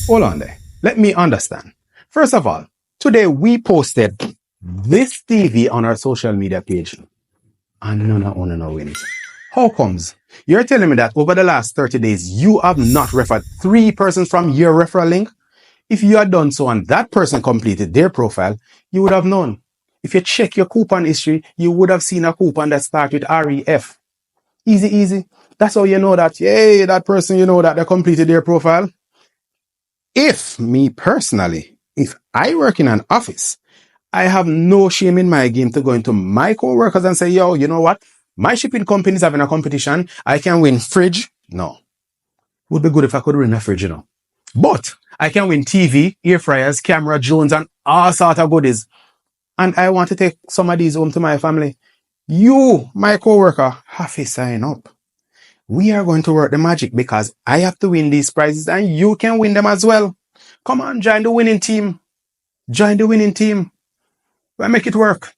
Hold on there. Let me understand. First of all, today we posted this TV on our social media page and none of no wins. How comes? You're telling me that over the last 30 days, you have not referred 3 persons from your referral link? If you had done so and that person completed their profile, you would have known. If you check your coupon history, you would have seen a coupon that starts with REF. Easy, easy. That's how you know that, yay, that person, you know that they completed their profile. If me personally, if I work in an office, I have no shame in my game to go into my co-workers and say, yo, you know what? My shipping company is having a competition. I can win fridge. No. Would be good if I could win a fridge, you know. But I can win TV, air fryers, camera, drones, and all sort of goodies. And I want to take some of these home to my family. You, my co-worker, have to sign up. We are going to work the magic because I have to win these prizes and you can win them as well. Come on, join the winning team. Join the winning team. We'll make it work.